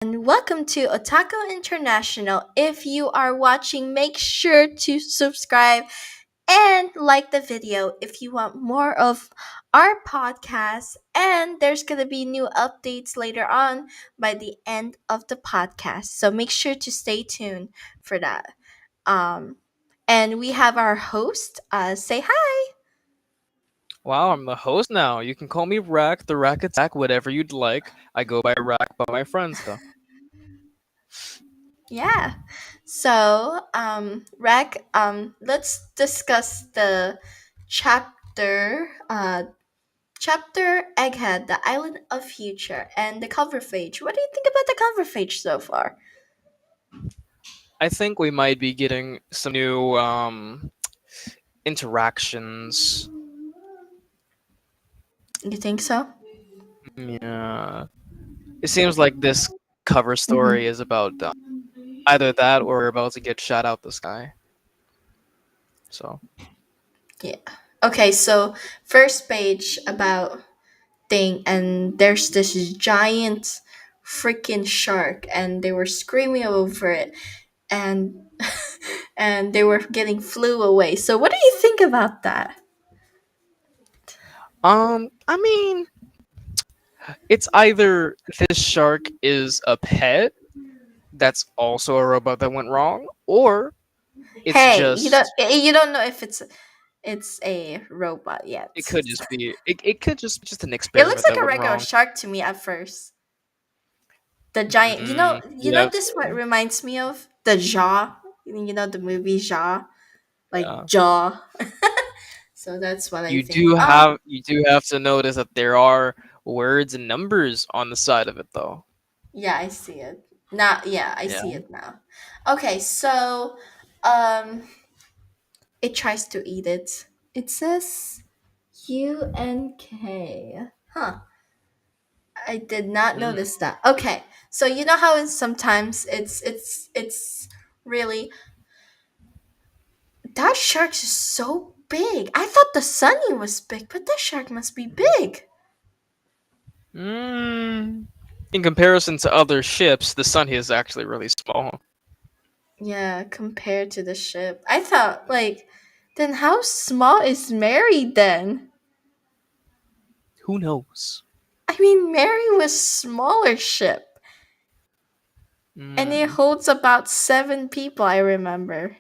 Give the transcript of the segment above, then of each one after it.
and welcome to Otaku International. If you are watching, make sure to subscribe and like the video if you want more of our podcast. And there's going to be new updates later on by the end of the podcast. So make sure to stay tuned for that. Um, and we have our host. Say hi. Wow, I'm the host now. You can call me Rack, the Rack Attack, whatever you'd like. I go by Rack by my friends, though. Yeah. So, Rec, let's discuss the chapter, chapter Egghead, the Island of Future, and the cover page. What do you think about the cover page so far? I think we might be getting some new interactions. You think so? Yeah. It seems like this cover story Mm-hmm. is about either that or we're about to get shot out the sky. So, Yeah. Okay, so first page about thing, and there's this giant freaking shark, and they were screaming over it, and and they were getting flew away. So what do you think about that? I mean, it's either this shark is a pet that's also a robot that went wrong, or it's Hey, just you don't know if it's a robot it yet. could just be it could just be just an It looks experiment like that a went regular wrong. shark to me at first. The giant, Yes, this what reminds me of the Jaw. You know the movie Jaw, like yeah. Jaw. So that's what I You think. do have to notice that there are words and numbers on the side of it though. Yeah, I see it now. Yeah, I Yeah. see it now. Okay, so um, it tries to eat it. It says UNK. Huh. I did not Mm. notice that. Okay. So you know how sometimes it's really that shark is so big. I thought the Sunny was big, but that shark must be big. Mm. In comparison to other ships, the sun is actually really small. Yeah, compared to the ship. I thought like then how small is Mary then? Who knows? I mean Mary was smaller ship. And it Mm. holds about 7 people, I remember.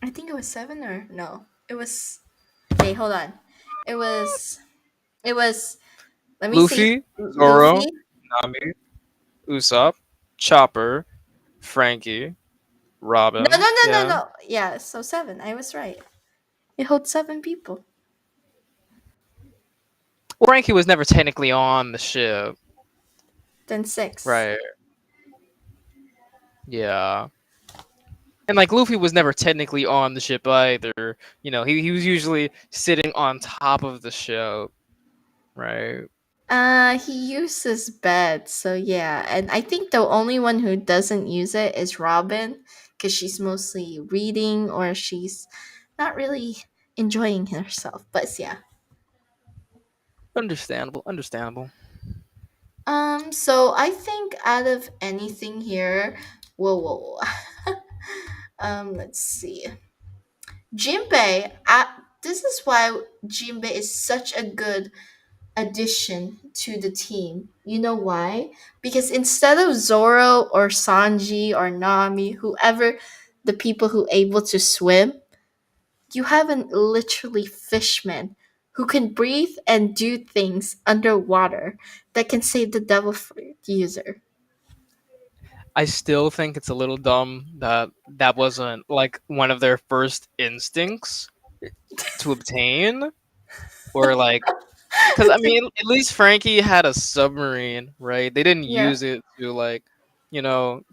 I think it was 7 or no. It was wait, hold on. It was it was let me see. Luffy, Zoro, Luffy. Nami, Usopp, Chopper, Frankie, No, no, Robin. no, no, Yeah. no. Yeah, so 7. I was right. It holds 7 people. Well, Frankie was never technically on the ship, Then 6. right? Yeah. And like Luffy was never technically on the ship either. He was usually sitting on top of the ship, right? He uses bed, so yeah. And I think the only one who doesn't use it is Robin, because she's mostly reading or she's not really enjoying herself. But yeah. Understandable, understandable. So I think out of anything here, whoa, whoa, whoa. Let's see. Jinbei, this is why Jinbei is such a good addition to the team. You know why? Because instead of Zoro or Sanji or Nami, whoever the people who able to swim, you have an literally fishman who can breathe and do things underwater that can save the devil fruit user. I still think it's a little dumb that that wasn't like one of their first instincts to obtain, or like, because I mean, at least Frankie had a submarine, right? They didn't Yeah, use it to like,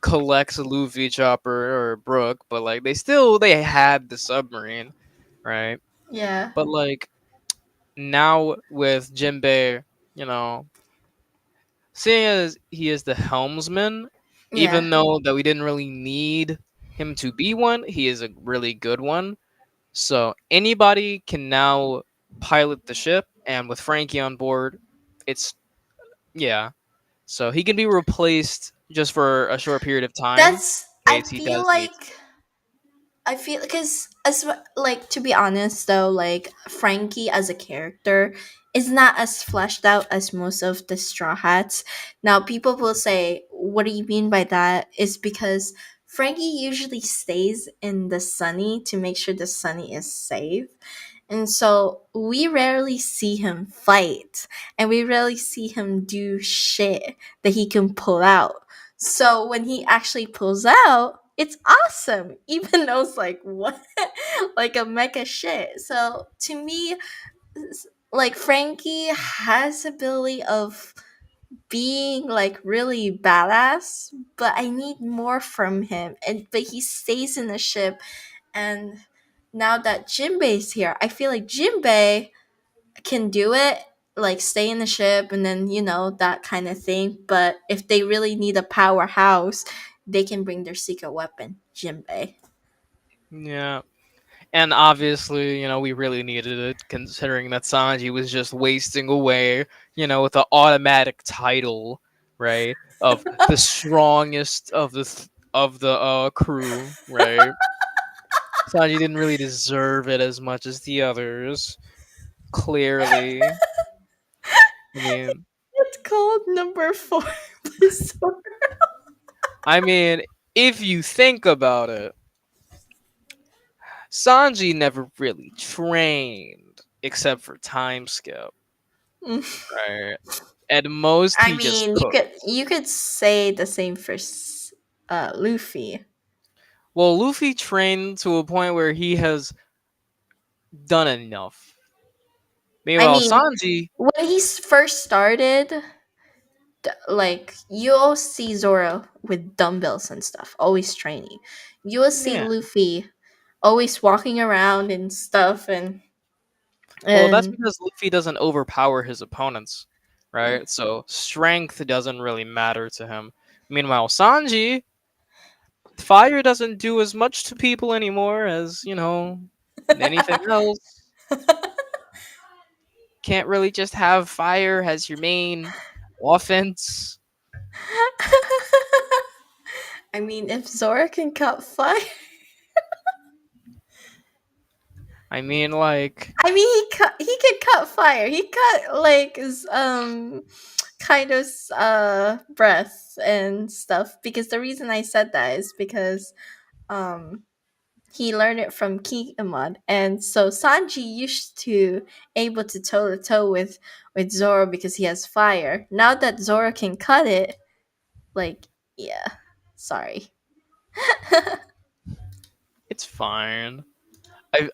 collect Luffy, Chopper, or Brook, but like they had the submarine, right? yeah, But like now with Jinbei, you know, seeing as he is the helmsman, yeah, even though that we didn't really need him to be one, he is a really good one. So anybody can now pilot the ship, and with Frankie on board, it's yeah, So he can be replaced just for a short period of time That's in case he does need. I feel because like to be honest though, like Frankie as a character is not as fleshed out as most of the Straw Hats. Now people will say, "What do you mean by that?" Is because Frankie usually stays in the Sunny to make sure the Sunny is safe. And so we rarely see him fight and we rarely see him do shit that he can pull out. So when he actually pulls out, it's awesome, even though it's like what, like a mecha shit. So to me, like Frankie has ability of being like really badass, but I need more from him. And but he stays in the ship, and now that Jinbei's here, I feel like Jinbei can do it, like stay in the ship and then, that kind of thing. But if they really need a powerhouse, they can bring their secret weapon, Jinbei. Yeah. And obviously, we really needed it considering that Sanji was just wasting away, with the automatic title, right? Of the strongest of the crew, right? Sanji didn't really deserve it as much as the others, clearly. I mean, It's called number four. Blizzard. I mean, if you think about it, Sanji never really trained except for time skip, right? At most, I he just mean, cooked. you could say the same for Luffy. Well, Luffy trained to a point where he has done enough. I Meanwhile, mean, Sanji, when he first started, like you'll see Zoro with dumbbells and stuff, always training. You will see yeah. Luffy always walking around and stuff, and Well, that's and because Luffy doesn't overpower his opponents, right? So strength doesn't really matter to him. Meanwhile, Sanji, fire doesn't do as much to people anymore as, anything else. Can't really just have fire as your main offense. I mean, if Zoro can cut fire, I mean, like, I mean he can cut fire. He cut like kind of breath and stuff. Because the reason I said that is because um he learned it from Kinemon, and so Sanji used to able to toe to toe with Zoro because he has fire. Now that Zoro can cut it, like yeah, sorry. it's fine.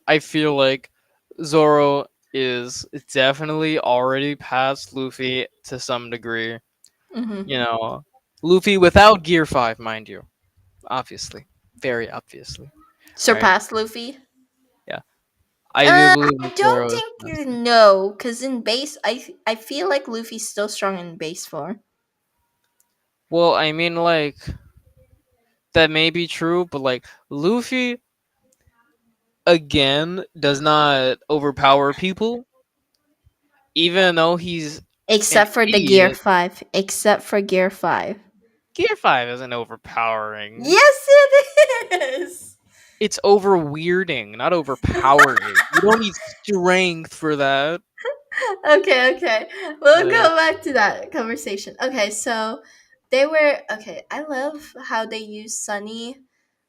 I feel like Zoro is definitely already past Luffy to some degree. Hmm. You know, Luffy without Gear 5, mind you. Obviously. Very obviously. Right? Surpass Luffy. Yeah. I do believe I that don't Zoro is think past him. no, because in base, I feel like Luffy's still strong in base form. Well, I mean, like, that may be true, but, like, Luffy, again, does not overpower people, even though he's an Except for the Gear idiot. 5. Except for Gear 5. Gear 5 isn't overpowering. Yes, it is! It's over weirding, not overpowering. You don't need strength for that. Okay, okay. We'll Like, go back to that conversation. Okay, so they were okay. I love how they use Sunny,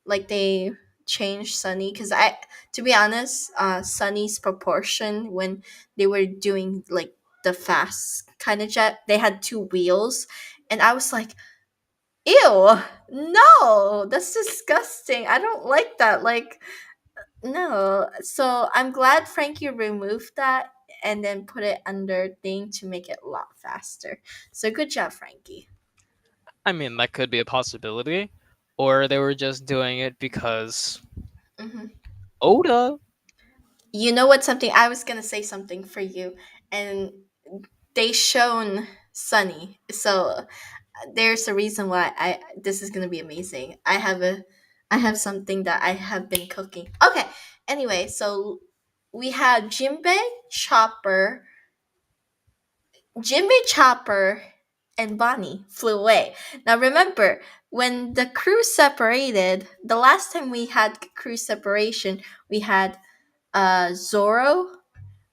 like they changed Sunny because to be honest, Sunny's proportion when they were doing like the fast kind of jet, they had two wheels, and I was like, ew, no, that's disgusting. I don't like that. Like no, so I'm glad Frankie removed that and then put it under thing to make it a lot faster. So good job, Frankie. I mean, that could be a possibility. Or they were just doing it because Hmm. Oda. You know what? Something I was gonna say something for you, and they shown Sunny. So there's a reason why I this is gonna be amazing. I have something that I have been cooking. Okay. Anyway, so we had Jinbei, Chopper, and Bonnie flew away. Now remember, when the crew separated, the last time we had crew separation, we had Zorro,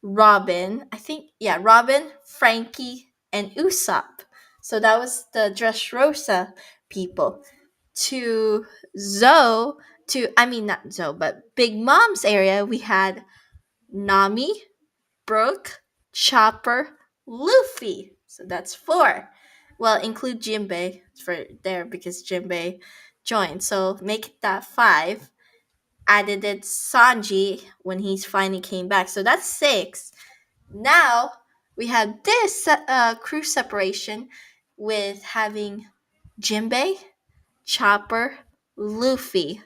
Robin, I think, yeah, Robin, Frankie, and Usopp. So that was the Dressrosa people. To Zoe, I mean, not Zoe, but Big Mom's area, we had Nami, Brooke, Chopper, Luffy. So that's four. Well, include Jinbei for there because Jinbei joined. So make that five. Added it Sanji when he's finally came back. So that's six. Now we have this crew separation with having Jinbei, Chopper, Luffy,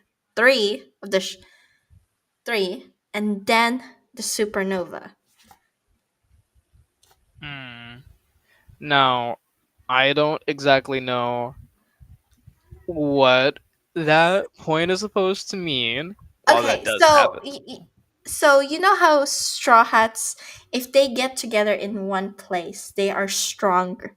three, and then the supernova. Hmm. Now, I don't exactly know what that point is supposed to mean, while that Okay, does happen. so you know how straw hats, if they get together in one place, they are stronger,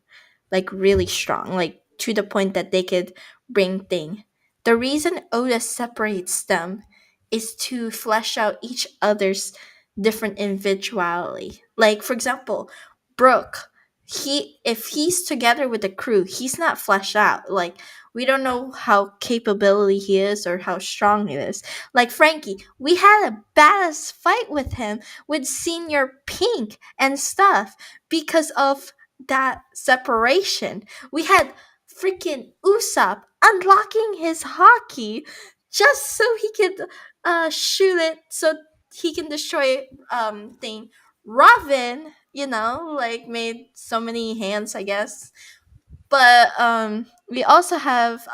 like really strong, like to the point that they could bring thing. The reason Oda separates them is to flesh out each other's different individuality. Like for example, Brooke, he if he's together with the crew, he's not fleshed out. Like we don't know how capability he is or how strong he is. Like Frankie, we had a badass fight with him with Senior Pink and stuff because of that separation. We had freaking Usopp unlocking his hockey just so he could shoot it so he can destroy thing. Robin, like made so many hands, I guess. But we also have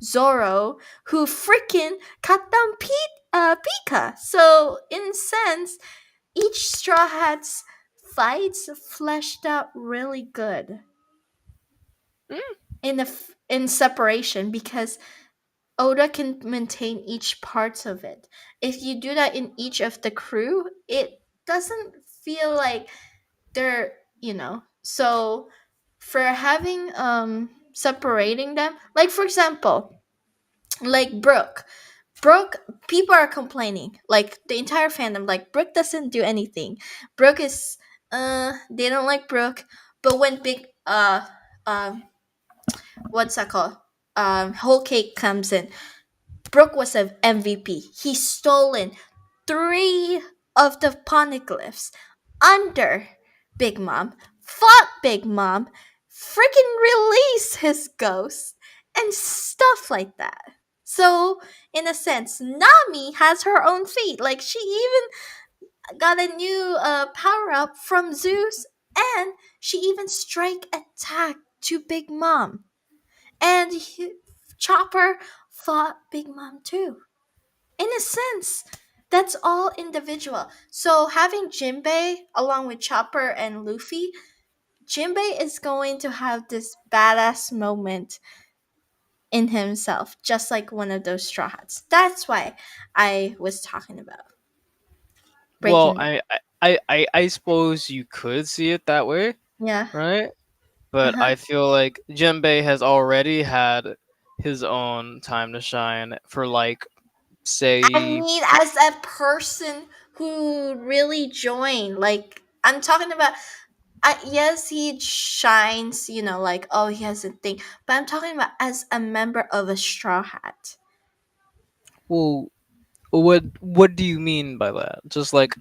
Zoro, who freaking cut down Pika. So in sense, each Straw Hats fights fleshed out really good Mm, in separation because Oda can maintain each parts of it. If you do that in each of the crew, it doesn't feel like they're so for having separating them, like for example, like Brooke, people are complaining, like the entire fandom, like Brooke doesn't do anything. Brooke is they don't like Brooke. But when big um what's that called, whole cake comes in, Brooke was an MVP. He stolen three of the poneglyphs under Big Mom, fought Big Mom, freaking released his ghost, and stuff like that. So, in a sense, Nami has her own feat. Like, she even got a new power up from Zeus, and she even strike attack to Big Mom. And Chopper fought Big Mom too. In a sense, that's all individual. So having Jinbei along with Chopper and Luffy, Jinbei is going to have this badass moment in himself, just like one of those straw hats. That's why I was talking about well, breaking that. I suppose you could see it that way, Yeah. right? But Uh-huh. I feel like Jinbei has already had his own time to shine for, like, I say, mean, as a person who really joined, like, I'm talking about, yes, he shines, like, oh, he has a thing, but I'm talking about as a member of a Straw Hat. well, what do you mean by that? Just like,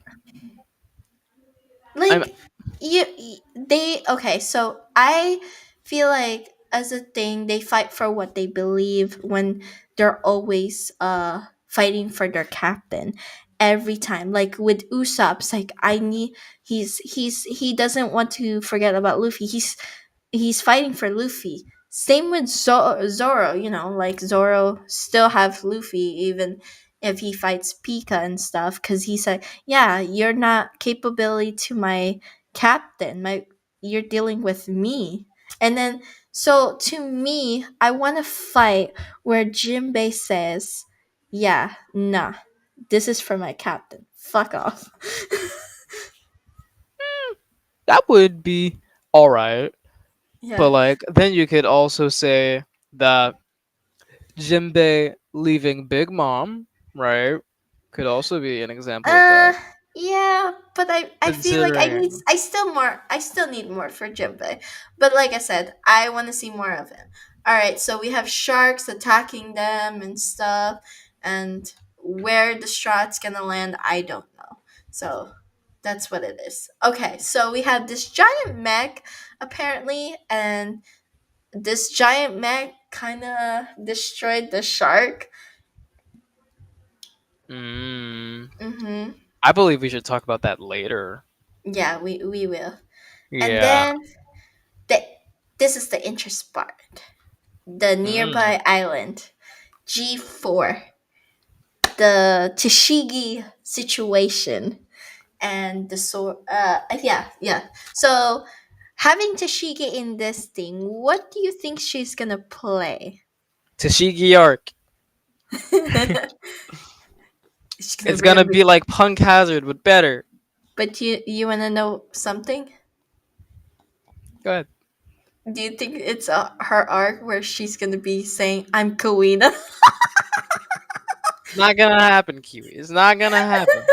I'm Like, they, okay, so I feel like as a thing, they fight for what they believe when they're always fighting for their captain every time. Like with Usopp's, like, he doesn't want to forget about Luffy. He's fighting for Luffy. Same with Zoro, like Zoro still have Luffy even if he fights Pika and stuff, because he said, "Yeah, you're not capability to my captain. You're dealing with me." And then, so to me, I want to fight where Jinbei says, "Yeah, nah, this is for my captain. Fuck off." that would be all right. But Yeah. like then you could also say that Jinbei leaving Big Mom, right? Could also be an example of that. Uh, yeah, but I feel like Considering, I still need more for Jinbei. But like I said, I want to see more of him. All right, so we have sharks attacking them and stuff, and where the shot's gonna land, I don't know. So that's what it is. Okay, so we have this giant mech apparently, and this giant mech kind of destroyed the shark. mm, Mm-hmm. I believe we should talk about that later. Yeah, we will. And Yeah. then the this is the interest part. The Mm. nearby island, G4, the Tashigi situation, and the yeah. So having Tashigi in this thing, what do you think she's gonna play? Tashigi arc. She's gonna It's bring gonna him. be like Punk Hazard, but better. But you wanna know something? Go ahead. Do you think it's her arc where she's gonna be saying, "I'm Kawina"? It's not gonna happen, Kiwi. It's not gonna happen.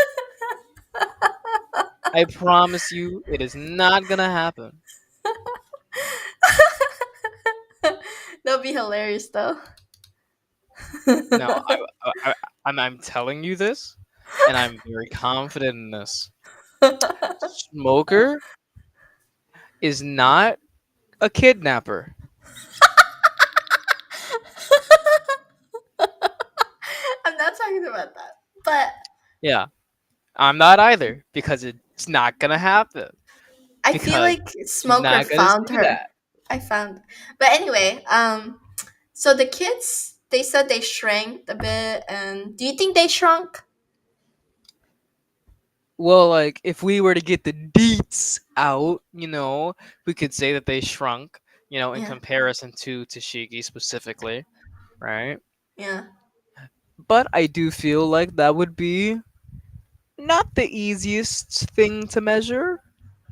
I promise you, it is not gonna happen. That'll be hilarious, though. No, I'm telling you this, and I'm very confident in this. Smoker is not a kidnapper. I'm not talking about that. But Yeah, I'm not either because it's not gonna happen. I feel Because like she's Smoker not gonna found say her. that. I found. But anyway, so the kids, they said they shrank a bit, and do you think they shrunk? Well, like if we were to get the deets out, we could say that they shrunk, in Yeah, comparison to Tashigi specifically, right? yeah. But I do feel like that would be not the easiest thing to measure,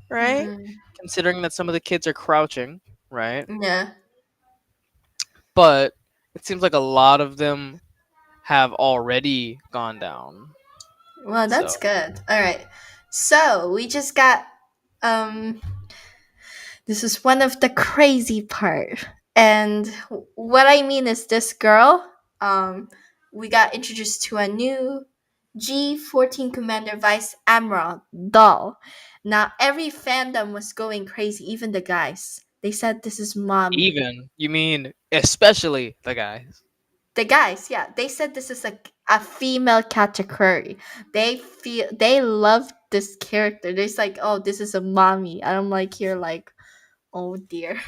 right? Mm, Considering that some of the kids are crouching, right? yeah. But it seems like a lot of them have already gone down. Well, So, that's good. All right. So we just got um this is one of the crazy part. And what I mean is this girl, we got introduced to a new G14 Commander Vice Admiral doll. Now every fandom was going crazy, even the guys. They said this is mommy. even, you mean especially the guys. The guys, yeah, they said this is a female category. They love this character. They're just like, oh, this is a mommy. And I'm like here like, oh dear.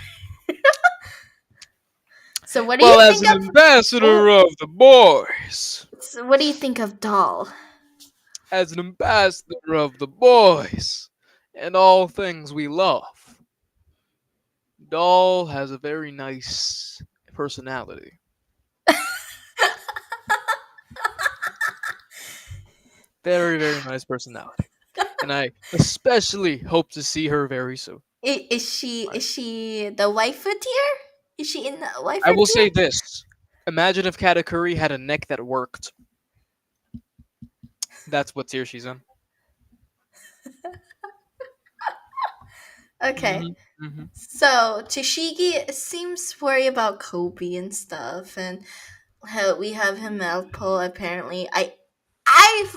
So what do you Well, as think an of ambassador oh, of the boys, so what do you think of Doll? as an ambassador of the boys, and all things we love, Doll has a very nice personality. Very, very nice personality. And I especially hope to see her very soon. Is Right. she the waifu tier? Is she in the I waifu will tier? say this. Imagine if Katakuri had a neck that worked. That's what tier she's in. Okay. Hmm. Hmm. So Tashigi seems worried about Kobe and stuff, and we have him Melpo apparently. I'd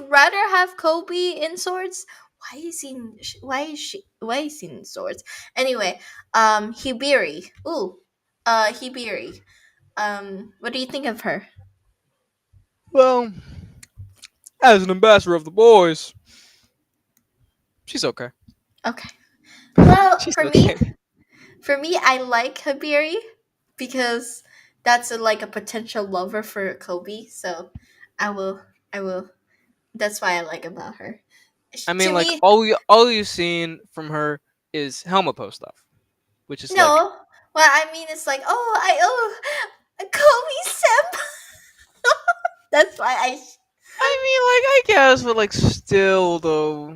rather have Kobe in swords. Why is he in swords? Anyway, Hibiri. Ooh, Hibiri. What do you think of her? Well, as an ambassador of the boys, she's okay. Okay. Well, She's okay. for me, I like Hibiri because that's like a potential lover for Kobe. So, I will, I will. That's why I like about her. I To mean, like me, all you've seen from her is Helma post stuff, which is like, no. Well, I mean, it's like, oh, I owe Kobe Simp. That's why I. I mean, like I guess, but like still though,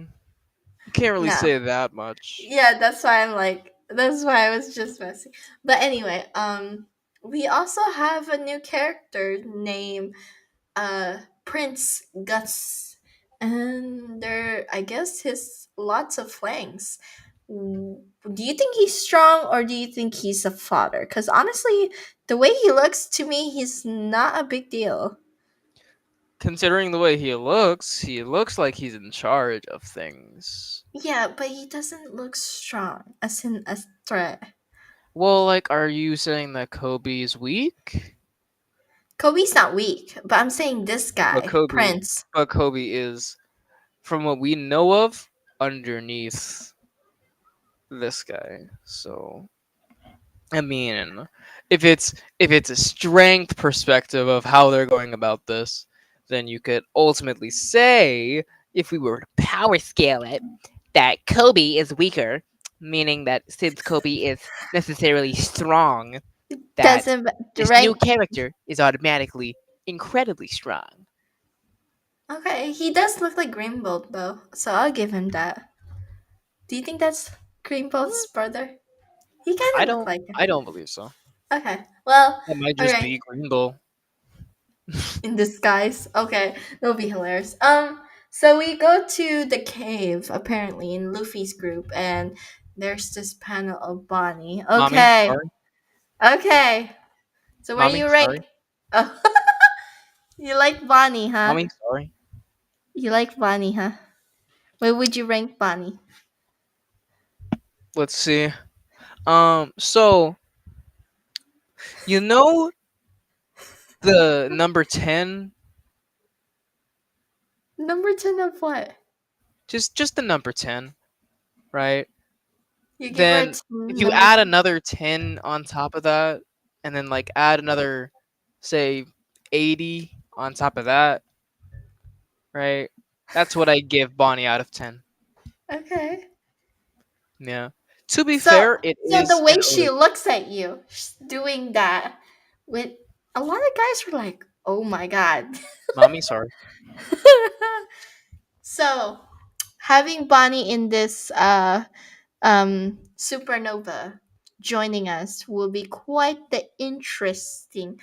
you can't really No. say that much. Yeah, that's why I'm like. That's why I was just messing. But anyway, we also have a new character named Prince Gus, and there, I guess, his lots of flanks. Do you think he's strong, or do you think he's a fodder? Because honestly, the way he looks to me, he's not a big deal. Considering the way he looks like he's in charge of things. Yeah, but he doesn't look strong, as in a threat. Well, like, are you saying that Kobe's weak? Kobe's not weak, but I'm saying this But guy, Kobe, Prince. but Kobe is, from what we know of, underneath this guy. So, I mean, if it's a strength perspective of how they're going about this, then you could ultimately say, if we were to power scale it, that Kobe is weaker, meaning that since Kobe is necessarily strong, that Doesn't this new right? character is automatically incredibly strong. Okay, he does look like Grimbold though, so I'll give him that. Do you think that's Hmm, Grimbold's brother? He kind I of looked don't. like him. I don't believe so. Okay, well, That might all just right, be Green Bull. in disguise. Okay, that'll be hilarious. So we go to the cave apparently in Luffy's group, and there's this panel of Bonnie. Mommy, Okay, sorry. okay. So where do Mommy, you rank? sorry. Oh, you like Bonnie, huh? Mommy, sorry. You like Bonnie, huh? Where would you rank Bonnie? Let's see. So you know the number 10, Number 10 of what? just the number 10, right? You give her Then if you number add 10? another 10 on top of that, and then like add another, say, 80 on top of that, right? That's what I give Bonnie out of 10. Okay. Yeah. To be So, fair, it so the is way an she OA. looks at you, she's doing that with a lot of guys were like, "Oh my god." Mommy, sorry. So, having Bonnie in this supernova joining us will be quite the interesting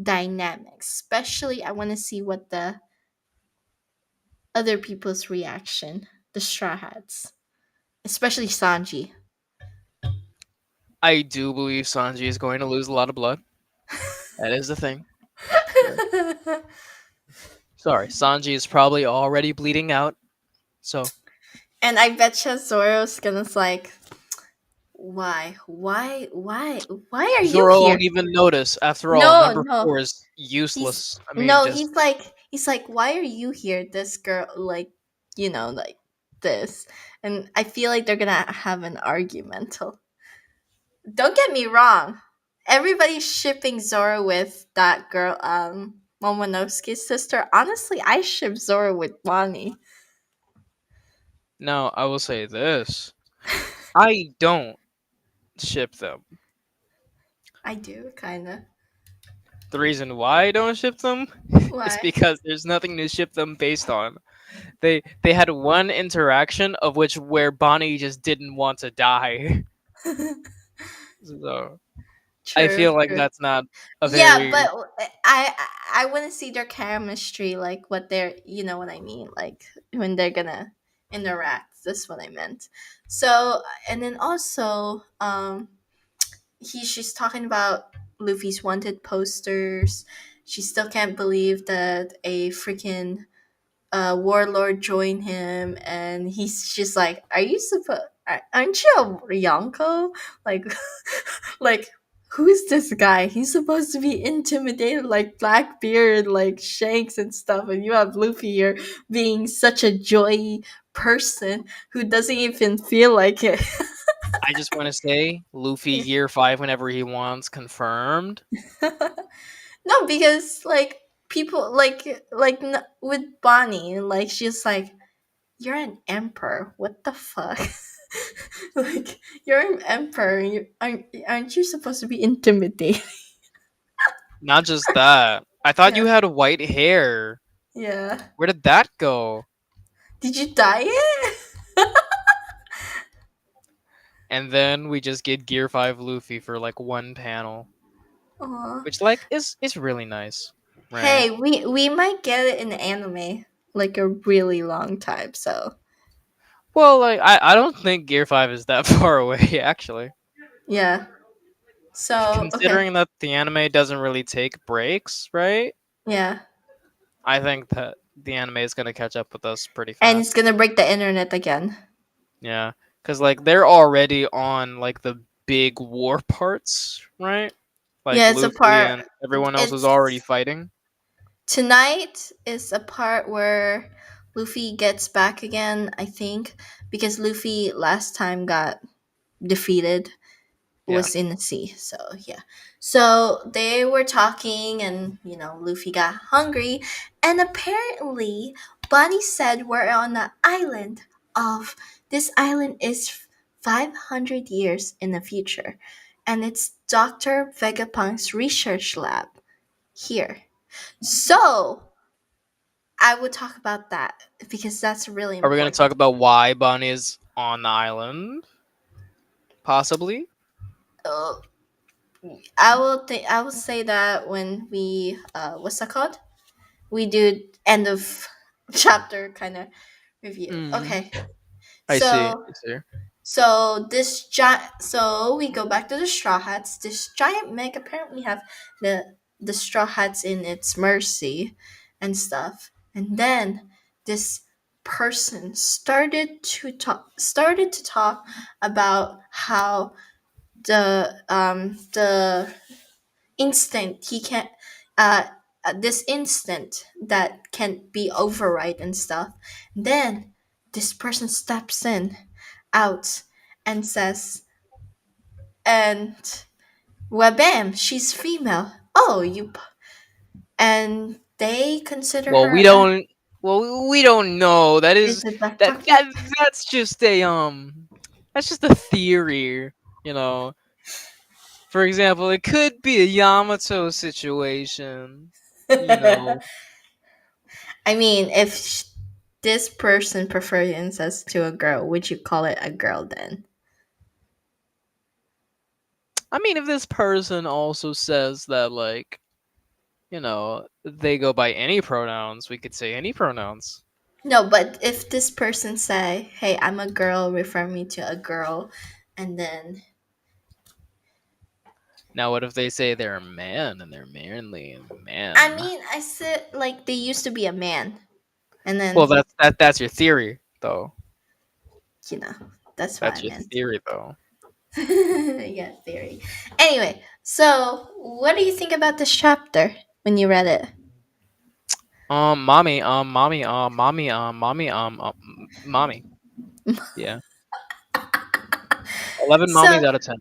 dynamic. Especially I want to see what the other people's reaction, the Straw Hats, especially Sanji. I do believe Sanji is going to lose a lot of blood. That is the thing. Yeah. Sorry, Sanji is probably already bleeding out. So And I betcha Zoro's gonna like, why are you Zoro here? won't even notice. After all, No, number no. 4 is He's useless. I mean, no, just he's like, why are you here? This girl, like, like this. And I feel like they're gonna have an argumental. Don't get me wrong. Everybody's shipping Zoro with that girl, Momonosuke's sister. Honestly, I ship Zoro with Bonnie. now I will say this. I don't ship them. I do, kinda. The reason why I don't ship them is Why? because there's nothing to ship them based on. They had one interaction of which where Bonnie just didn't want to die. So I True, feel like true. that's not a Yeah, very but I want to see their chemistry, like what they're, you know what I mean, like when they're gonna interact. That's what I meant. So, and then also, she's talking about Luffy's wanted posters. She still can't believe that a freaking warlord joined him, and he's just like, "Are you supposed? Aren't you a Yonko? Like, like." Who's this guy? He's supposed to be intimidated like Blackbeard, like Shanks and stuff, and you have Luffy here being such a joy person who doesn't even feel like it. I just want to say Luffy year 5 whenever he wants confirmed. No, because like people with Bonnie, like she's like, "You're an emperor. What the fuck? Like you're an emperor. Aren't you supposed to be intimidating?" Not just that. I thought Yeah, you had white hair. yeah. Where did that go? Did you dye it? and then we just get Gear 5 Luffy for like one panel, Aw. which like is really nice, right? Hey, we might get it in the anime like a really long time. So Well, like I don't think Gear 5 is that far away actually. yeah. So okay. Considering that the anime doesn't really take breaks, right? Yeah. I think that the anime is going to catch up with us pretty And it's fast. gonna break the internet again. Yeah, cuz like they're already on like the big war parts, right? Like Yeah, it's a Luffy part. and everyone else is already It's fighting. tonight is a part where Luffy gets back again. I think because Luffy last time got defeated Yeah. was in the sea. So yeah. So they were talking and Luffy got hungry and apparently Bonnie said we're on an island of this island is 500 years in the future and it's Dr. Vegapunk's research lab here. So I would talk about that because that's really Are we going to talk important. about why Bonnie is on the island? Possibly. Uh, I will say that when we what's that called? We do end of chapter kind of review. Mm, Okay. I see. So I see. so we go back to the straw hats. This giant meg apparently have the straw hats in its mercy and stuff. And then this person started to talk about how the instant he can't uh this instant that can be override and stuff. Then this person steps in out and says, and well, bam, she's female. Oh, and they consider Well, her we a, don't. Well, we don't know. That is is it that backpack that yet? that's just a that's just a theory. You know, for example, it could be a Yamato situation. You know, I mean, if this person preferred incest to a girl, would you call it a girl then? I mean, if this person also says that, like, they go by any pronouns, we could say any pronouns. No, but if this person say, "Hey, I'm a girl," refer me to a girl, and then Now, what if they say they're a man and they're manly and I man? mean, I said like they used to be a man, and then Well, that's your theory, though. you know that's what I That's your meant. theory, though. Yeah, theory. Anyway, so what do you think about this chapter when you read it? Mommy. Yeah, 11 So mommies out of 10.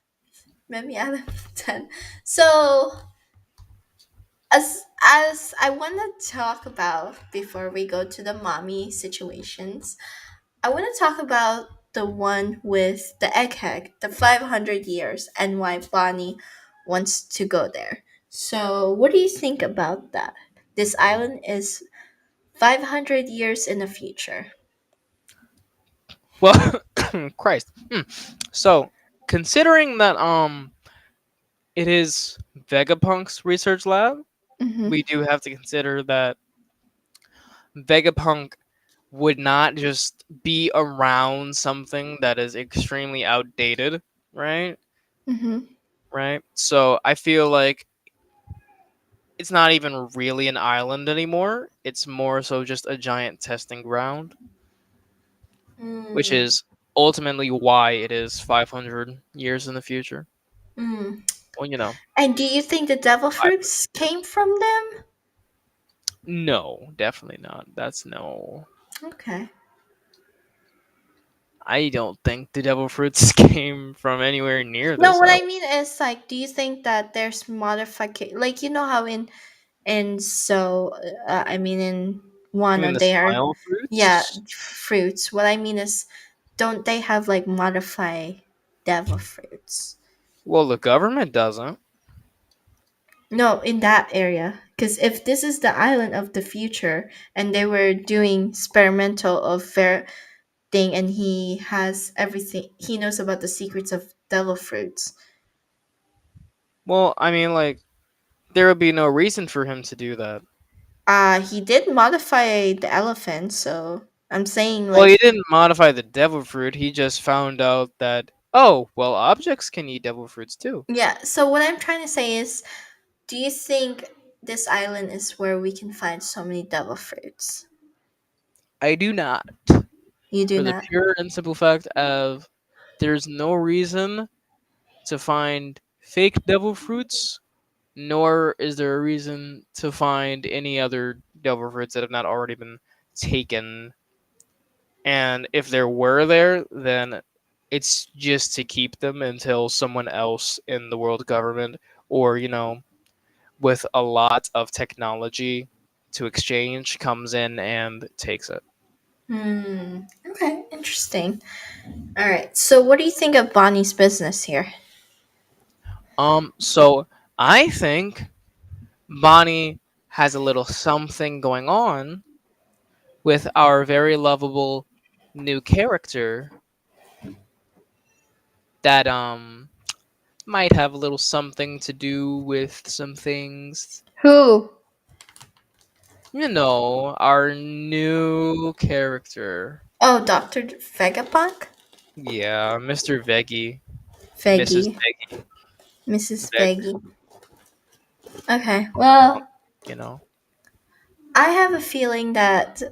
maybe out of 10. So as I want to talk about before we go to the mommy situations, I want to talk about the one with the egghead, the 500 years, and why Bonnie wants to go there. So, what do you think about that? This island is 500 years in the future. Well, Christ. So, considering that it is Vegapunk's research lab, Mm-hmm. we do have to consider that Vegapunk would not just be around something that is extremely outdated, right? Mm-hmm. Right? So I feel like it's not even really an island anymore. It's more so just a giant testing ground, which Mm. is ultimately why it is 500 years in the future. Mm. Well, And do you think the devil fruits 500 years. came from them? No, definitely not. That's no. Okay. I don't think the devil fruits came from anywhere near No, this what I island. mean is like, do you think that there's modification? Like, you know how I mean in You mean Wano the they are, smile yeah, fruits? fruits. What I mean is, don't they have like modify devil fruits? Well, the government doesn't. No, in that area. Because if this is the island of the future and they were doing experimental of fair thing, and he has everything. He knows about the secrets of devil fruits. Well, I mean, like, there would be no reason for him to do that. He did modify the elephant, so I'm saying Well, like he didn't modify the devil fruit. He just found out that, oh, well, objects can eat devil fruits too. yeah. So what I'm trying to say is, do you think this island is where we can find so many devil fruits? I do not. You do For the not. pure and simple fact of there's no reason to find fake devil fruits, nor is there a reason to find any other devil fruits that have not already been taken. And if there were there, then it's just to keep them until someone else in the world government or, with a lot of technology to exchange comes in and takes it. Hmm. Okay. Interesting. All right. So what do you think of Bonnie's business here? So I think Bonnie has a little something going on with our very lovable new character that might have a little something to do with some things. Who? Our new character. Oh, Doctor Vegapunk. Yeah, Mr. Veggie, Mrs. Veggie. Veggie, Mrs. Veg, Veggie. Okay. Well, you know. I have a feeling that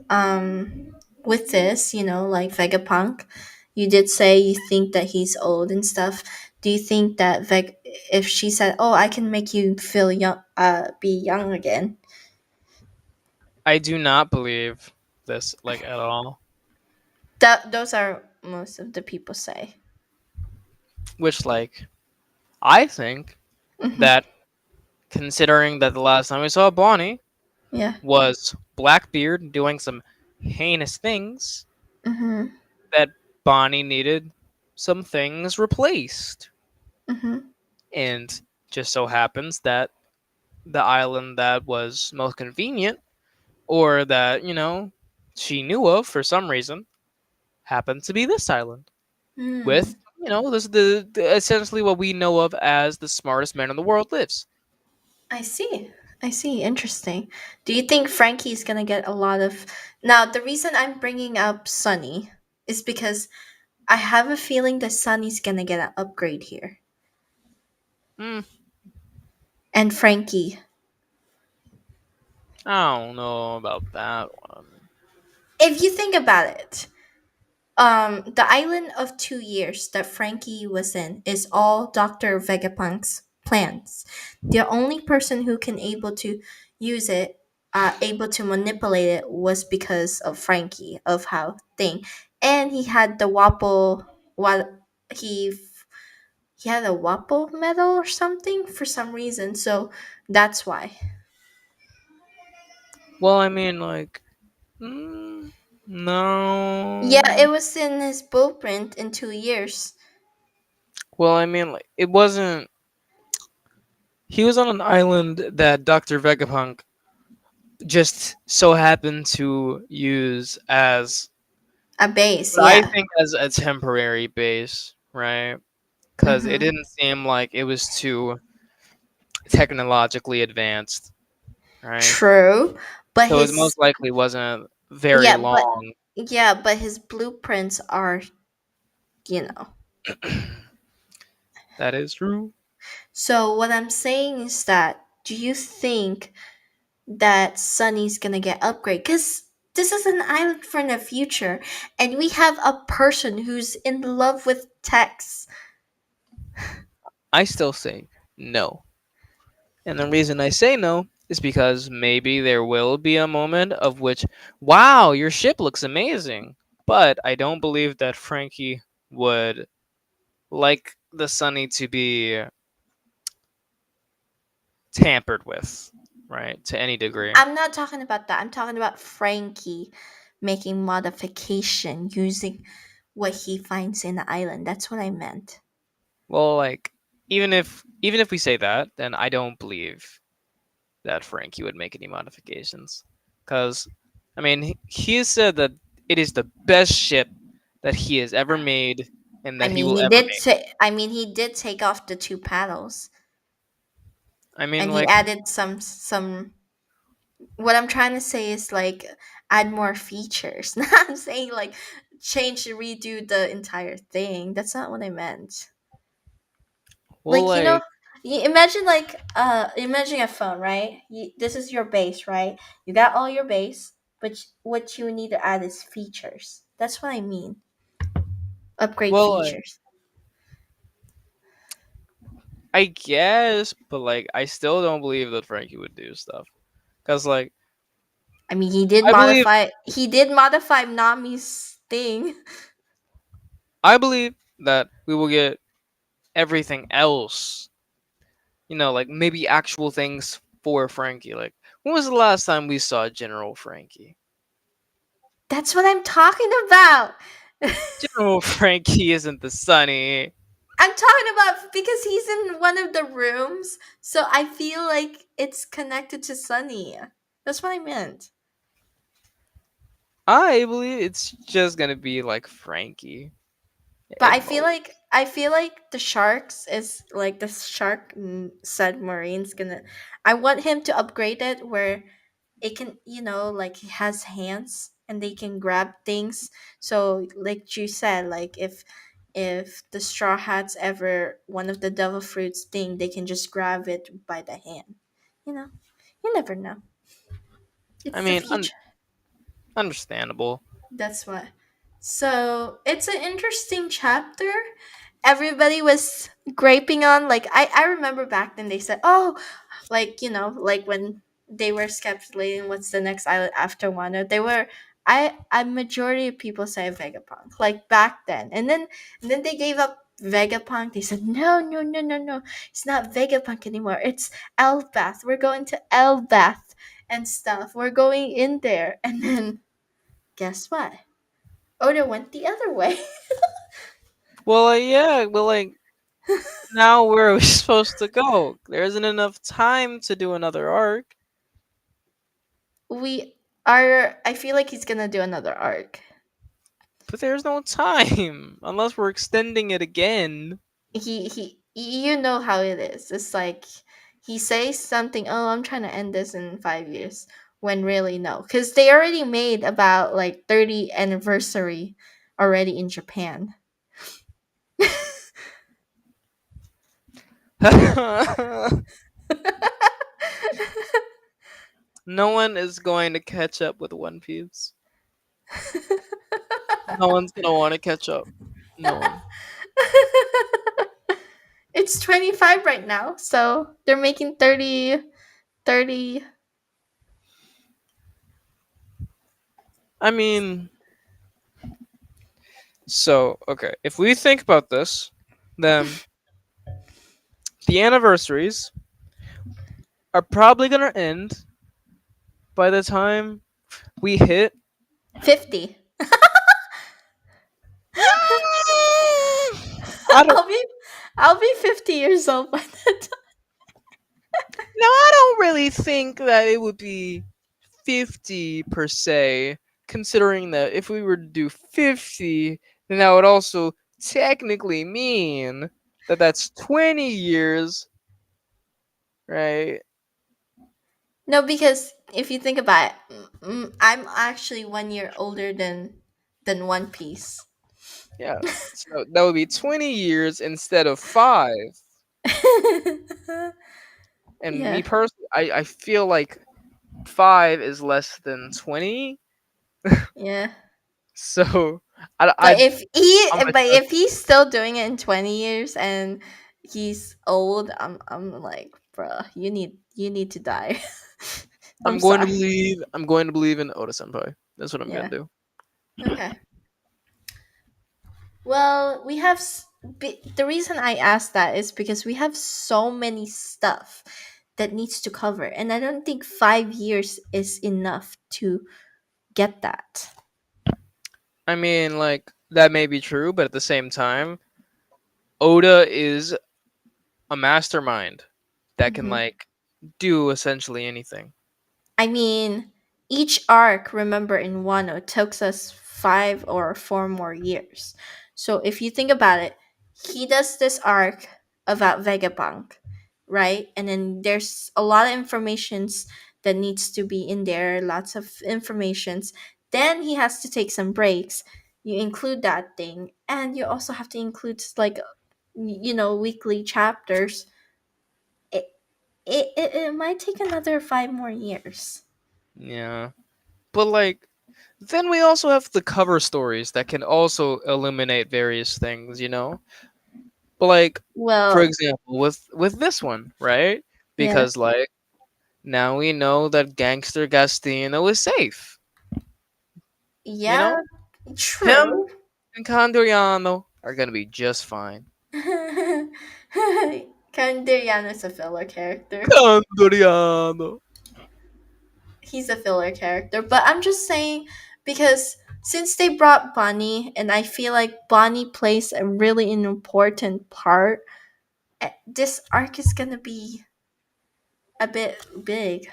with this, like Vegapunk, you did say you think that he's old and stuff. Do you think that if she said, "Oh, I can make you feel young, be young again," I do not believe this like at all. that those are most of the people say. Which like I think Hmm. that considering that the last time we saw Bonnie Yeah. was Blackbeard doing some heinous things, Hmm. that Bonnie needed some things replaced. Hmm. And just so happens that the island that was most convenient, or that, she knew of for some reason, happened to be this island. Hmm. With, this is essentially what we know of as the smartest man in the world lives. I see. I see. Interesting. Do you think Frankie's gonna get a lot of? Now, the reason I'm bringing up Sunny is because I have a feeling that Sunny's gonna get an upgrade here, Hmm, and Frankie. I don't know about that one. If you think about it, the island of 2 years that Frankie was in is all Doctor Vegapunk's plans. The only person who can able to use it, able to manipulate it, was because of Frankie of how thing, and he had the Wapple. What he he had a Wapple medal or something for some reason, so that's why. Well, I mean, like, Yeah, no. it was in his blueprint in 2 years. Well, I mean, like, it wasn't. He was on an island that Dr. Vegapunk just so happened to use as, A base, what I yeah. think, as a temporary base, right? Because it Mm-hmm. didn't seem like it was too technologically advanced, right? True, but So it his most likely wasn't very yeah, but long. yeah, but his blueprints are, you know. That is true. So what I'm saying is that, do you think that Sunny's gonna get upgrade? Because this is an island for the future, and we have a person who's in love with Tex. I still say no. And the reason I say no is because maybe there will be a moment of which, wow, your ship looks amazing. But I don't believe that Frankie would like the Sunny to be tampered with, right? To any degree. I'm not talking about that. I'm talking about Frankie making modification using what he finds in the island. That's what I meant. Well, like, even if we say that, then I don't believe that Frankie would make any modifications. Because, I mean, he has said that it is the best ship that he has ever made and I that he mean, will he ever did. make. He did take off the two paddles, I mean, and he like, added some. What I'm trying to say is like add more features. Not I'm saying like change, redo the entire thing. That's not what I meant. well, Like like, imagine like imagine a phone, right? This is your base, right? You got all your base, but what you need to add is features. That's what I mean. Upgrade well, like, features. I guess, but like, I still don't believe that Frankie would do stuff. Cause like, I mean, I believe, he did modify Nami's thing. I believe that we will get everything else. Like maybe actual things for Frankie. Like, when was the last time we saw General Frankie? That's what I'm talking about. General Frankie isn't the Sunny. I'm talking about because he's in one of the rooms, so I feel like it's connected to Sunny. That's what I meant. I believe it's just gonna be like Frankie But at most. I feel like the sharks is like the shark submarine's gonna. I want him to upgrade it where it can, like he has hands and they can grab things. So like you said, like if the straw hats ever one of the devil fruits thing, they can just grab it by the hand. You know, you never know. I It's the mean, future. understandable. That's what. So it's an interesting chapter. Everybody was griping on, like I remember back then they said, oh, like like when they were speculating what's the next island after Wano, they were a majority of people say Vegapunk like back then, and then they gave up Vegapunk. They said no, no, no, no, no, it's not Vegapunk anymore, it's Elbath. We're going to Elbath and stuff, we're going in there. And then guess what, Oda went the other way. Well, yeah, but like now where are we supposed to go? There isn't enough time to do another arc. We are, I feel like he's gonna do another arc. But there's no time unless we're extending it again. He you know how it is. It's like he says something, oh, I'm trying to end this in 5 years, when really no, because they already made about like 30 anniversary already in Japan. No one is going to catch up with One Piece. No one's gonna want to catch up. No one. It's 25 right now, so they're making 30. I mean, so okay. If we think about this, then the anniversaries are probably gonna end by the time we hit. 50. I don't. I'll be I'll be 50 years old by that Now I don't really think that it would be 50 per se, considering that if we were to do 50, then that would also technically mean that that's 20 years, right? No, because if you think about it, I'm actually 1 year older than One Piece. Yeah. So that would be 20 years instead of 5. And Yeah, me personally, I feel like 5 is less than 20. yeah. So I I'm But if adjusting. he's still doing it in 20 years and he's old, I'm like, bruh, you need to die. I'm sorry. I'm going to believe in Oda Senpai. That's what I'm Yeah. going to do. Okay. Well, the reason I asked that is because we have so many stuff that needs to cover, and I don't think 5 years is enough to get that. I mean, like that may be true, but at the same time, Oda is a mastermind that can Hmm. like do essentially anything. I mean, each arc, remember in Wano, took us 5 or 4 more years. So if you think about it, he does this arc about Vegapunk, right? And then there's a lot of informations that needs to be in there, lots of informations. Then he has to take some breaks. You include that thing, and you also have to include like weekly chapters. It might take another 5 more years. Yeah. But like then we also have the cover stories that can also illuminate various things, you know? But like for Well, example, with this one, right? yeah, Because like now we know that Gangster Gastino is safe, you yeah, know? Him true. and Condoriano are gonna be just fine. Kandirian is a filler character. Condoriano. He's a filler character, but I'm just saying because since they brought Bonnie, and I feel like Bonnie plays a really an important part, this arc is gonna be a bit big.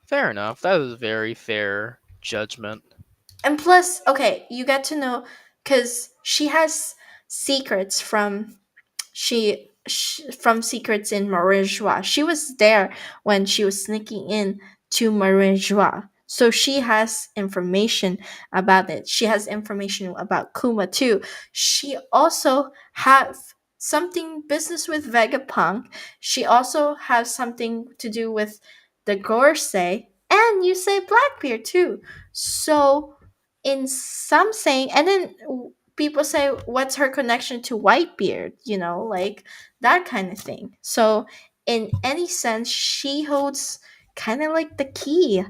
Fair enough. That is a very fair judgment. And plus, okay, you get to know because she has secrets from secrets in Marijua. She was there when she was sneaking in to Marijua. So she has information about it. She has information about Kuma too. She also has something business with Vegapunk. She also has something to do with the Gorsei. And you say Blackbeard too. So in some saying, and then people say, what's her connection to Whitebeard, like that kind of thing. So in any sense, she holds kind of like the key.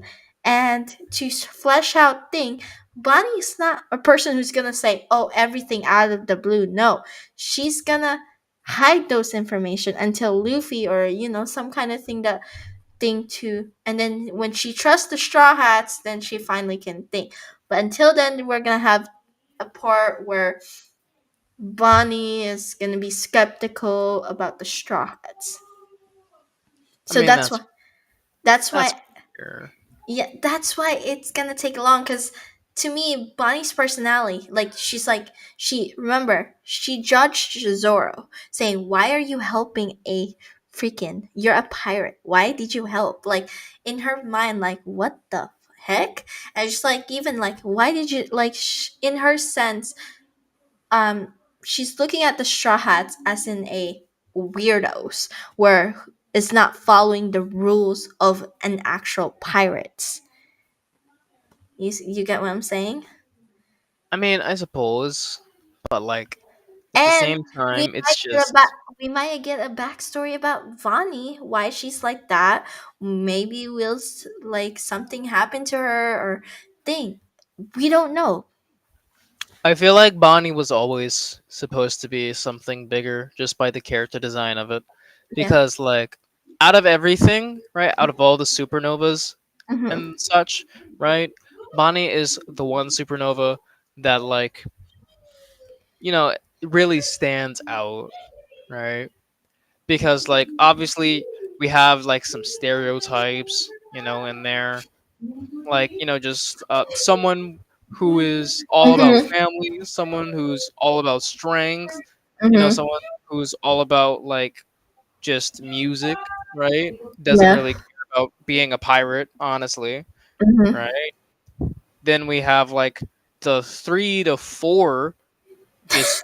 And to flesh out thing, Bonnie's not a person who's gonna say, oh, everything out of the blue. No, she's gonna hide those information until Luffy, or some kind of thing to, and then when she trusts the Straw Hats, then she finally can think. But until then, we're gonna have a part where Bonnie is gonna be skeptical about the Straw Hats. I So mean that's that's why fair. yeah, that's why it's gonna take long. Because to me, Bonnie's personality, like she judged Zoro, saying, "Why are you helping a freaking? You're a pirate. Why did you help?" Like in her mind, like what the heck? And just like even like why did you like in her sense, um, she's looking at the Straw Hats as in a weirdos, where it's not following the rules of an actual pirates. You get what I'm saying? I mean, I suppose, but like at the And same we time, it's might get a back just we might get a backstory about Vani, why she's like that. Maybe like something happened to her or thing. We don't know. I feel like Bonnie was always supposed to be something bigger just by the character design of it. Yeah. Because, like, out of everything, right, out of all the supernovas Mm-hmm. and such, right, Bonnie is the one supernova that, like, really stands out, right? Because, like, obviously we have, like, some stereotypes, in there. Like, just someone who is all about Mm-hmm. family, someone who's all about strength, Mm-hmm. someone who's all about like just music, right? Doesn't Yeah. really care about being a pirate, honestly, Mm-hmm. right? Then we have like the 3 to 4 just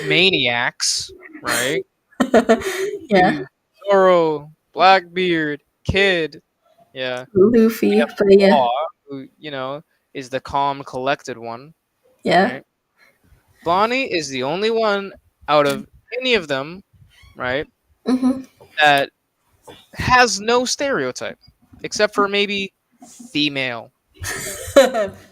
maniacs, right? Yeah. Luffy, Zoro, Blackbeard, Kid, yeah. We Luffy, have but yeah. Law, who, is the calm, collected one, Yeah. right? Bonnie is the only one out of any of them, right, Mm-hmm. that has no stereotype, except for maybe female.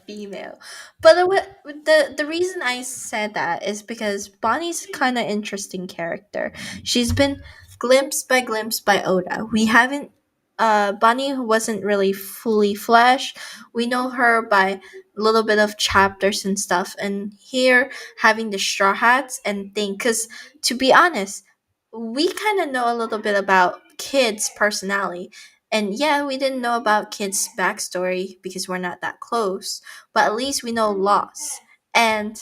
Female. But the reason I said that is because Bonnie's kind of interesting character. She's been glimpse by Oda. We haven't Bonnie wasn't really fully fleshed. We know her by a little bit of chapters and stuff, and here having the Straw Hats and thing, because to be honest, we kind of know a little bit about Kid's personality, And yeah, we didn't know about Kid's backstory because we're not that close, but at least we know Loss. And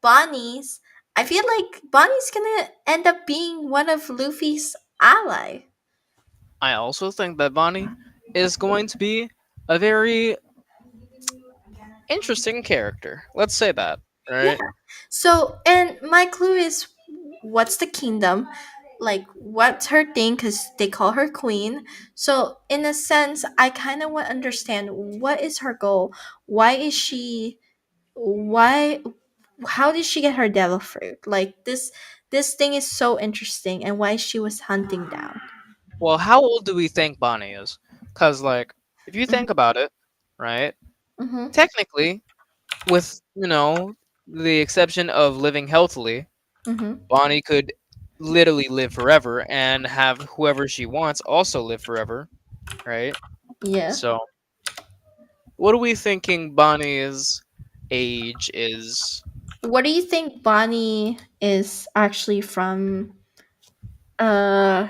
Bonnie's, I feel like Bonnie's gonna end up being one of Luffy's ally. I also think that Bonnie is going to be a very interesting character. Let's say that, Yeah. right? So, and my clue is what's the kingdom? Like, what's her thing? Because they call her queen. So, in a sense, I kind of want to understand what is her goal? Why is she, why, how did she get her devil fruit? Like, this thing is so interesting and why she was hunting down. Well, how old do we think Bonnie is? Because, like, if you think Mm-hmm, about it, right? mm-hmm, Technically, with, the exception of living healthily, mm-hmm. Bonnie could literally live forever and have whoever she wants also live forever, right? Yeah. So, what are we thinking Bonnie's age is? What do you think Bonnie is actually from? Uh,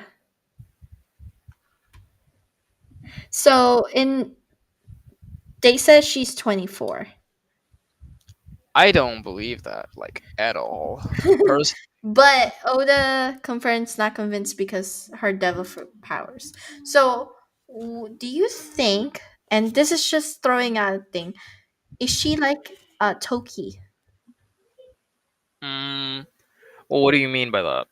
so in they said she's 24. I don't believe that, like, at all. Person, But Oda confirms not convinced because her devil fruit powers. So, do you think? And this is just throwing out a thing. Is she like Toki, mm, well, what do you mean by that?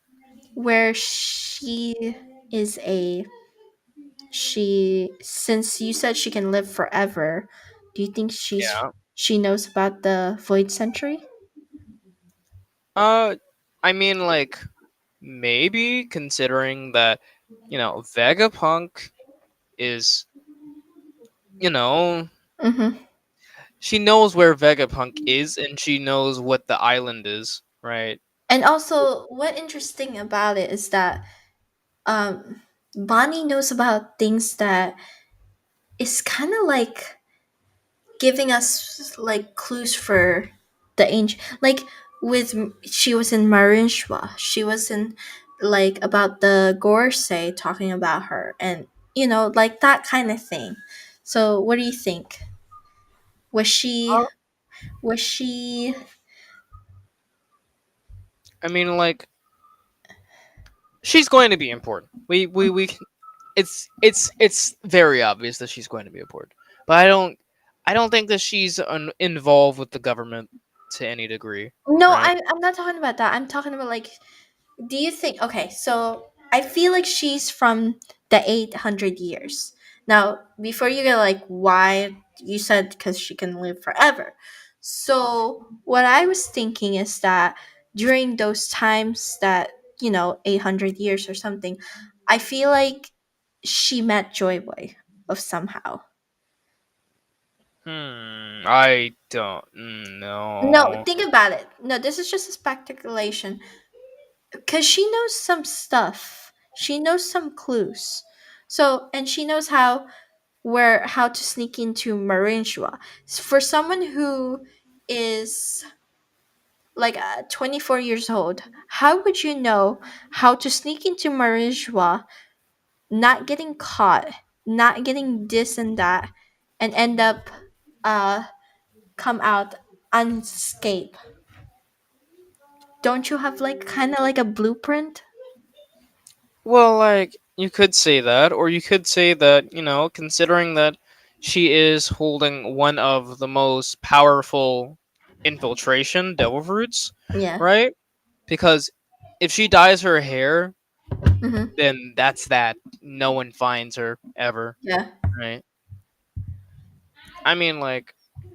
where she is a she? Since you said she can live forever, do you think Yeah. she knows about the Void Century? Uh, I mean, like, maybe considering that, Vegapunk is, you know, Mm-hmm. she knows where Vegapunk is and she knows what the island is, right? And also, what interesting about it is that um, Bonnie knows about things that is kind of like giving us like clues for the ancient, like with she was in Marinshwa, she was in like about the Gorsei talking about her, and like that kind of thing. So, what do you think? Was she? Uh, Was she? I mean, like, she's going to be important. We can, it's very obvious that she's going to be important. But I don't think that she's involved with the government to any degree, No, right? I'm not talking about that. I'm talking about like, do you think, okay, so I feel like she's from the 800 years. Now, before you get like why you said because she can live forever. So, what I was thinking is that during those times that, 800 years or something, I feel like she met Joy Boy of somehow. I don't No, know. think about it. No, this is just a speculation. Because she knows some stuff. She knows some clues. So, and she knows how to sneak into Marinshua. For someone who is like 24 years old, how would you know how to sneak into Marinshua, not getting caught, not getting this and that, and end up uh come out unscathed? Don't you have like kind of like a blueprint? Well, like, you could say that, or you could say that, considering that she is holding one of the most powerful infiltration devil fruits, Yeah. right? Because if she dyes her hair, Mm-hmm. then that's that. No one finds her ever, Yeah. right? I mean, like,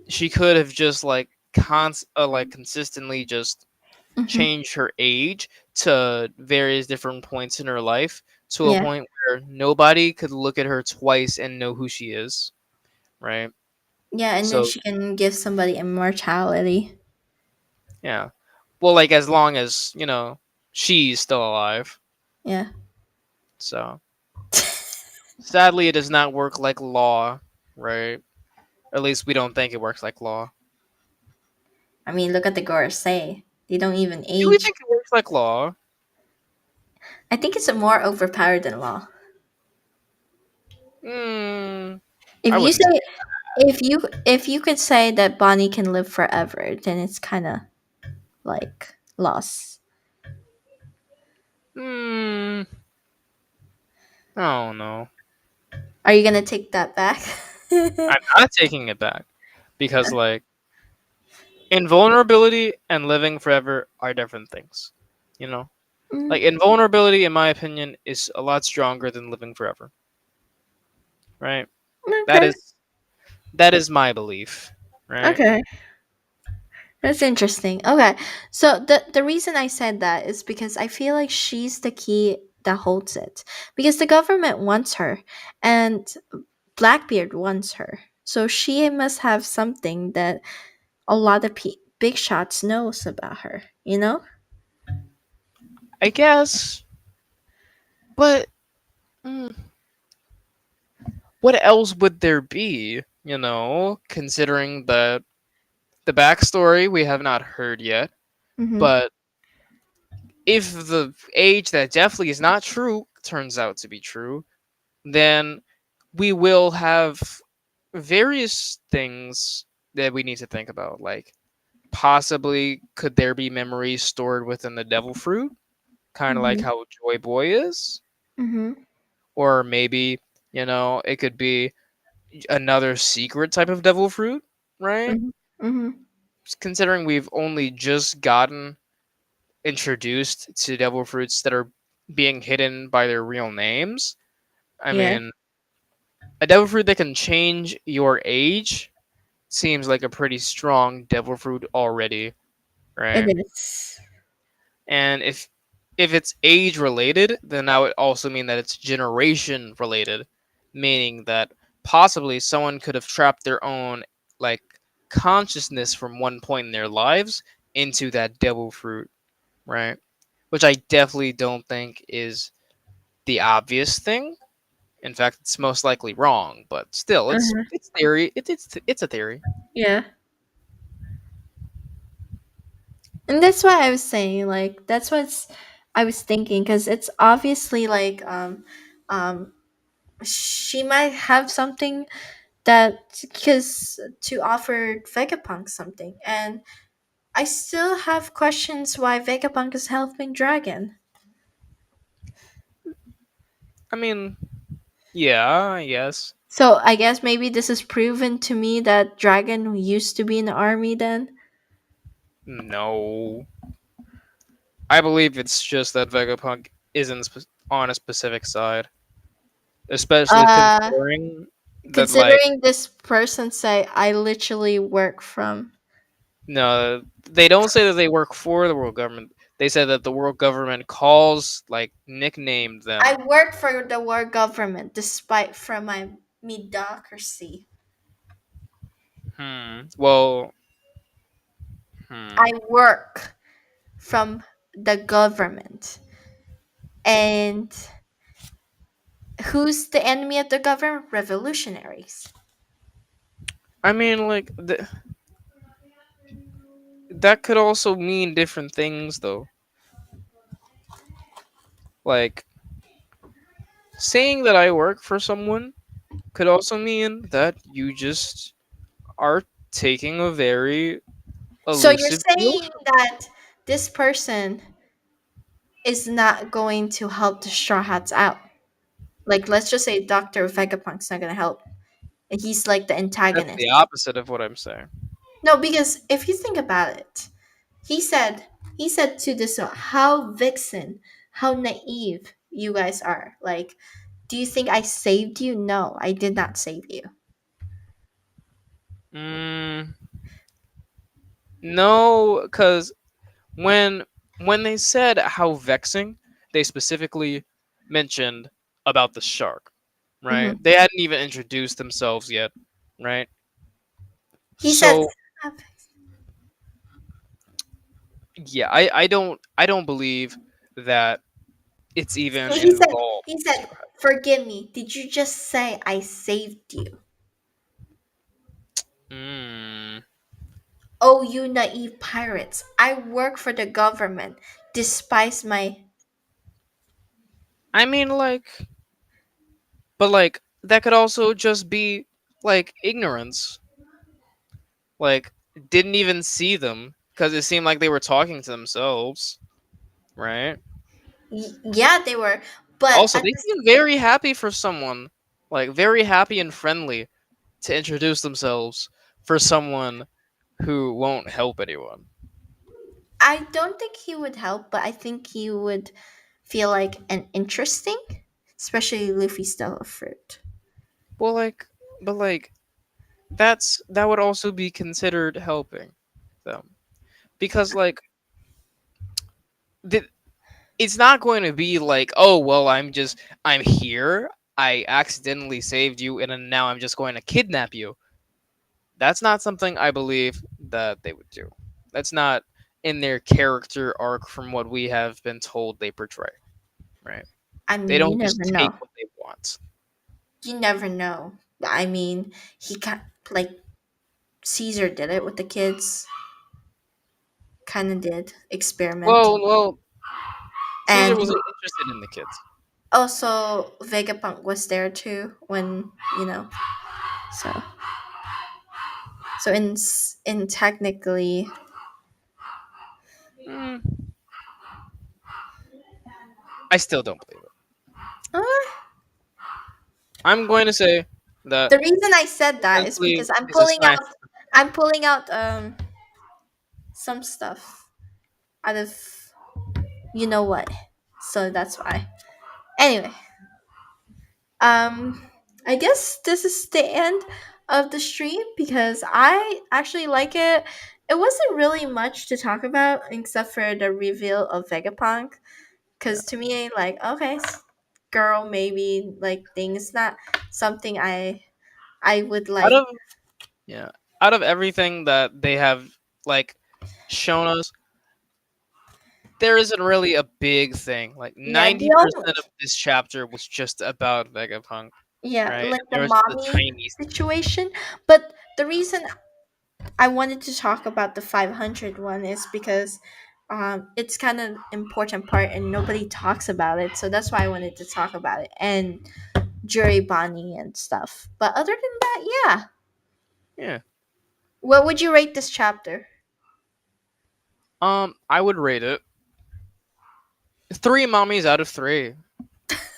she could have just like consistently just Mm-hmm. changed her age to various different points in her life to a Yeah. point where nobody could look at her twice and know who she is, right? Yeah, and then So, she can give somebody immortality. yeah. Well, like, as long as, she's still alive. Yeah. So, sadly, it does not work like law, right? At least we don't think it works like law. I mean, look at the Gorosei. They don't even Do we age. think it works like law? I think it's more overpowered than law. Mm, If I you wouldn't say. say if you could say that Bonnie can live forever, then it's kind of like loss. Hmm. I don't know. Are you gonna take that back? I'm not taking it back because, like, invulnerability and living forever are different things. You know, Mm, like invulnerability, in my opinion, is a lot stronger than living forever. Right? That okay, is that is my belief. Right? okay, that's interesting. Okay, so the reason I said that is because I feel like she's the key that holds it. Because the government wants her, and Blackbeard wants her, so she must have something that a lot of big shots knows about her. You know? I guess, but mm, what else would there be? Considering the backstory we have not heard yet, Mm-hmm. but if the age that definitely is not true turns out to be true, then we will have various things that we need to think about. Like, possibly, could there be memories stored within the devil fruit? Kind of like Mm-hmm. how Joy Boy is? Mm-hmm. Or maybe, it could be another secret type of devil fruit, right? Mm-hmm. Mm-hmm. Considering we've only just gotten introduced to devil fruits that are being hidden by their real names. I Yeah, mean, a devil fruit that can change your age seems like a pretty strong devil fruit already, it right? is. And if it's age related, then that would also mean that it's generation related, meaning that possibly someone could have trapped their own like consciousness from one point in their lives into that devil fruit, right? Which I definitely don't think is the obvious thing. In fact, it's most likely wrong, but still, it's Uh-huh. it's theory. It's a theory. Yeah. And that's why I was saying, like, that's what's I was thinking, because it's obviously like, um, she might have something that, because to offer Vegapunk something, and I still have questions why Vegapunk is helping Dragon. I mean, yeah, yes, So I guess maybe this is proven to me that Dragon used to be in the army then. no. I believe it's just that Vegapunk isn't on a specific side, especially Uh, considering that, like, considering this person say I literally work from. no, they don't say that they work for the world government. They said that the world government calls, like, nicknamed I them. work for the world government despite from my mediocrity. Well, hmm. I work from the government. And who's the enemy of the government? Revolutionaries. I mean, like, that could also mean different things, though. Like, saying that I work for someone could also mean that you just are taking a very So you're elusive view. saying that this person is not going to help the Straw Hats out. Like, let's just say Dr. Vegapunk's not going to help. And he's like the That's the antagonist. opposite of what I'm saying. No, because if you think about it, he said he said to this how vixen, how naive you guys are. Like, do you think I saved you? No, I did not save you. Mm, no, because when when they said how vexing, they specifically mentioned about the shark, right? Hmm. They hadn't even introduced themselves yet, right? He said So yeah, I don't believe that it's even he said involved he in said, Straw Hat. "Forgive me. Did you just say I saved you? Mm, Oh, you naive pirates! I work for the government. Despise my." I mean, like, but like that could also just be like ignorance. Like didn't even see them because it seemed like they were talking to themselves, right? Yeah, they were, but Also, at they this, seem very happy for someone, like very happy and friendly to introduce themselves for someone who won't help anyone. I don't think he would help, but I think he would feel like an interesting, especially Luffy style of fruit. Well, but that would also be considered helping them because the, it's not going to be like, oh well, I'm here, I accidentally saved you, and then now I'm just going to kidnap you. That's not something I believe that they would do. That's not in their character arc from what we have been told they portray, right? I They mean, you don't never just take know. what they want. You never know. I mean, he kind like Caesar did it with the kids. Kind of did experiment. Well, Caesar And he, wasn't interested in the kids. also Vegapunk was there too when, you know. So so in technically, Mm, I still don't believe it. uh, I'm going to say that the reason I said that is essentially because I'm is a pulling science. out I'm pulling out some stuff out of you know what. So that's why. Anyway, um I guess this is the end of the stream because I actually like it. It wasn't really much to talk about except for the reveal of Vegapunk. Yeah. Because to me, like, okay, girl, maybe like things not something I would Out like. of yeah, out of everything that they have like shown us, there isn't really a big thing. Like Yeah, the only 90% of this chapter was just about Vegapunk, yeah, right? like And the there was just a mommy tiny. situation. But the reason I wanted to talk about the 500 one is because it's kind of important part and nobody talks about it. So that's why I wanted to talk about it and Jury Bonnie and stuff. But other than that, yeah. Yeah. What would you rate this chapter? I would rate it 3 mommies out of 3.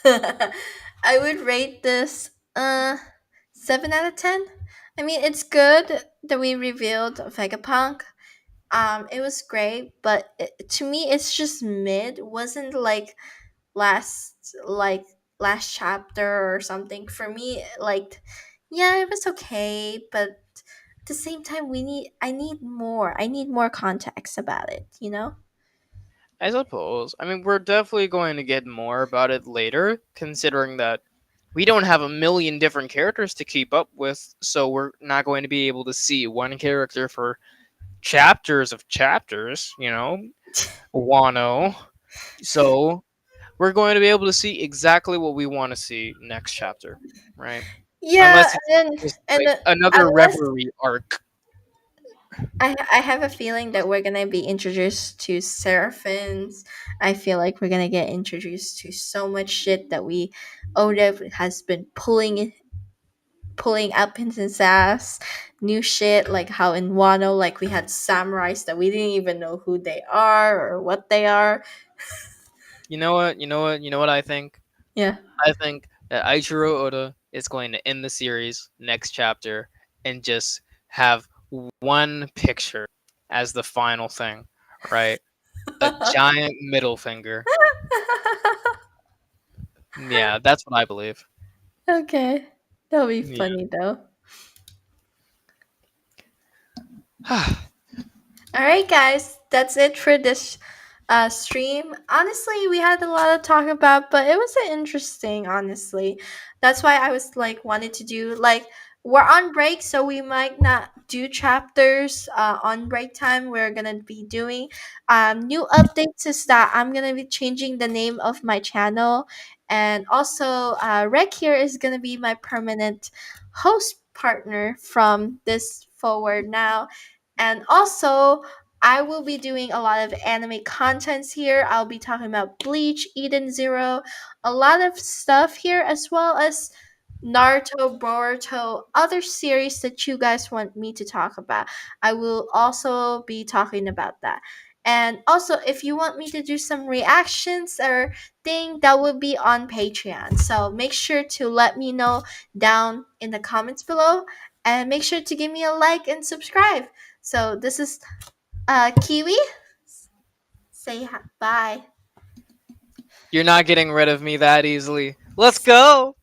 I would rate this 7 out of 10. I mean, it's good that we revealed Vegapunk. It was great, but to me, it's just mid. It wasn't like last chapter or something. For me, like, yeah, it was okay, but at the same time, I need more. I need more context about it. You know? I suppose. I mean, we're definitely going to get more about it later, considering that we don't have a million different characters to keep up with, so we're not going to be able to see one character for chapters of chapters, Wano. So we're going to be able to see exactly what we want to see next chapter, right? Yeah, Unless it's and then just and like then another unless reverie arc. I have a feeling that we're gonna be introduced to Seraphins. I feel like we're gonna get introduced to so much shit that Odev has been pulling up in his ass. New shit like how in Wano, like we had samurais that we didn't even know who they are or what they are. You know what? You know what I think? Yeah. I think that Aichiro Oda is going to end the series next chapter and just have one picture as the final thing, right? A giant middle finger. Yeah, that's what I believe. Okay. That'll be Yeah. funny though. All right, guys, that's it for this stream. Honestly, we had a lot to talk about, but it was interesting. Honestly, that's why I was like wanted to do like we're on break, so we might not do chapters on break time. We're gonna be doing new updates. Is that I'm gonna be changing the name of my channel, and also Rec here is gonna be my permanent host partner from this forward now, and also I will be doing a lot of anime contents here. I'll be talking about Bleach, Eden Zero, a lot of stuff here, as well as Naruto, Boruto, other series that you guys want me to talk about. I will also be talking about that. And also, if you want me to do some reactions or thing, that will be on Patreon. So make sure to let me know down in the comments below, and make sure to give me a like and subscribe. So this is Kiwi. Say bye. You're not getting rid of me that easily. Let's go.